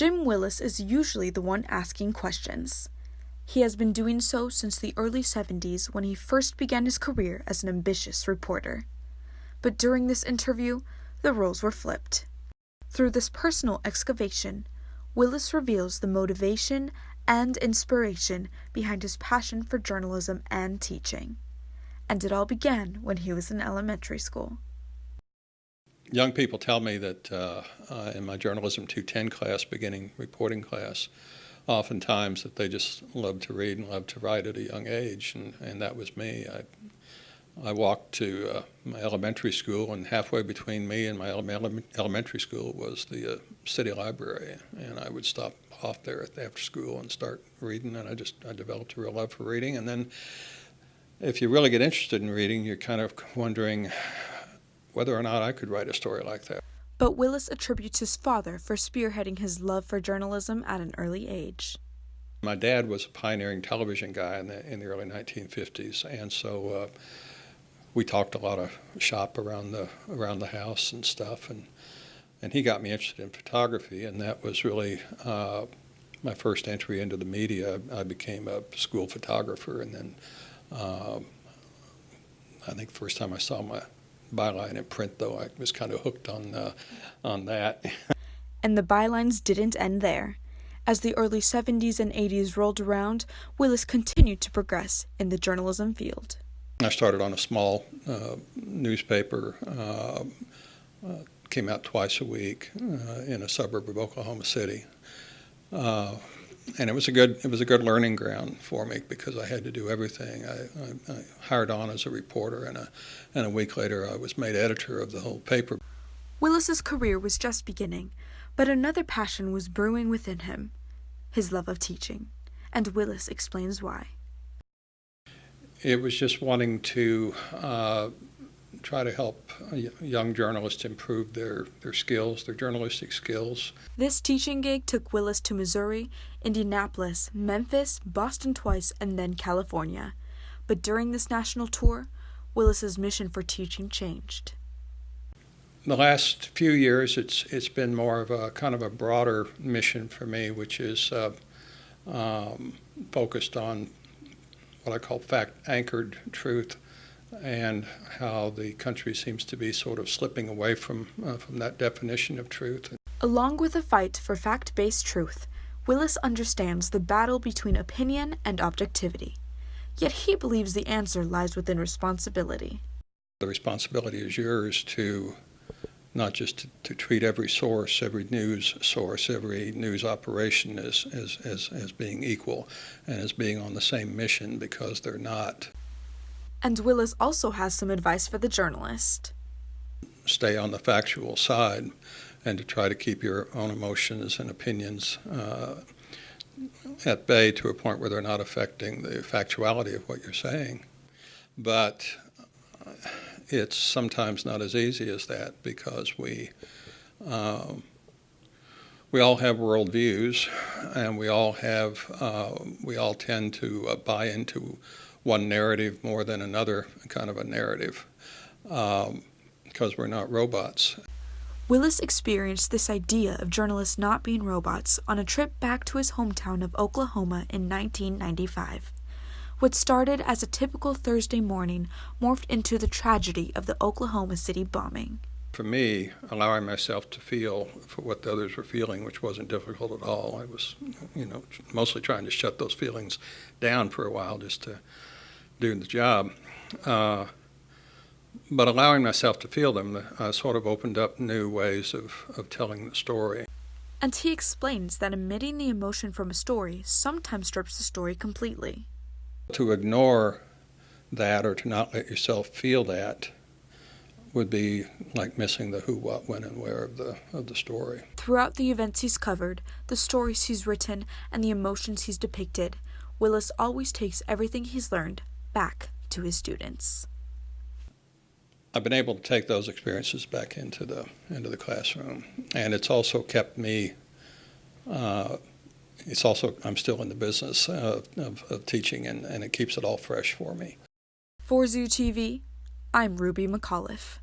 Jim Willis is usually the one asking questions. He has been doing so since the early 70s when he first began his career as an ambitious reporter. But during this interview, the roles were flipped. Through this personal excavation, Willis reveals the motivation and inspiration behind his passion for journalism and teaching. And it all began when he was in elementary school. Young people tell me that in my Journalism 210 class, beginning reporting class, oftentimes that they just love to read and love to write at a young age, and that was me. I walked to my elementary school, and halfway between me and my elementary school was the city library, and I would stop off there after school and start reading, and I developed a real love for reading. And then if you really get interested in reading, you're kind of wondering whether or not I could write a story like that. But Willis attributes his father for spearheading his love for journalism at an early age. My dad was a pioneering television guy in the early 1950s, and so we talked a lot of shop around the house and stuff, and he got me interested in photography, and that was really my first entry into the media. I became a school photographer, and then I think the first time I saw my byline in print, though, I was kind of hooked on that. And the bylines didn't end there. As the early 70s and 80s rolled around, Willis continued to progress in the journalism field. I started on a small newspaper, came out twice a week in a suburb of Oklahoma City. And it was a good learning ground for me because I had to do everything. I hired on as a reporter, and a week later I was made editor of the whole paper. Willis's career was just beginning, but another passion was brewing within him, his love of teaching, and Willis explains why. It was just wanting to try to help young journalists improve their skills, their journalistic skills. This teaching gig took Willis to Missouri, Indianapolis, Memphis, Boston twice, and then California. But during this national tour, Willis's mission for teaching changed. The last few years, it's been more of a kind of a broader mission for me, which is focused on what I call fact-anchored truth, and how the country seems to be sort of slipping away from that definition of truth. Along with a fight for fact-based truth, Willis understands the battle between opinion and objectivity. Yet he believes the answer lies within responsibility. The responsibility is yours to not just to treat every source, every news source, every news operation as being equal and as being on the same mission, because they're not. And Willis also has some advice for the journalist. Stay on the factual side and to try to keep your own emotions and opinions at bay to a point where they're not affecting the factuality of what you're saying. But it's sometimes not as easy as that, because we all have worldviews, and we all tend to buy into one narrative more than another kind of a narrative, because we're not robots. Willis experienced this idea of journalists not being robots on a trip back to his hometown of Oklahoma in 1995. What started as a typical Thursday morning morphed into the tragedy of the Oklahoma City bombing. For me, allowing myself to feel for what the others were feeling, which wasn't difficult at all. I was, mostly trying to shut those feelings down for a while just to do the job. But allowing myself to feel them sort of opened up new ways of telling the story. And he explains that emitting the emotion from a story sometimes strips the story completely. To ignore that or to not let yourself feel that would be like missing the who, what, when, and where of the story. Throughout the events he's covered, the stories he's written, and the emotions he's depicted, Willis always takes everything he's learned back to his students. I've been able to take those experiences back into the classroom, and it's also kept me. I'm still in the business of teaching, and it keeps it all fresh for me. For Zoo TV, I'm Ruby McAuliffe.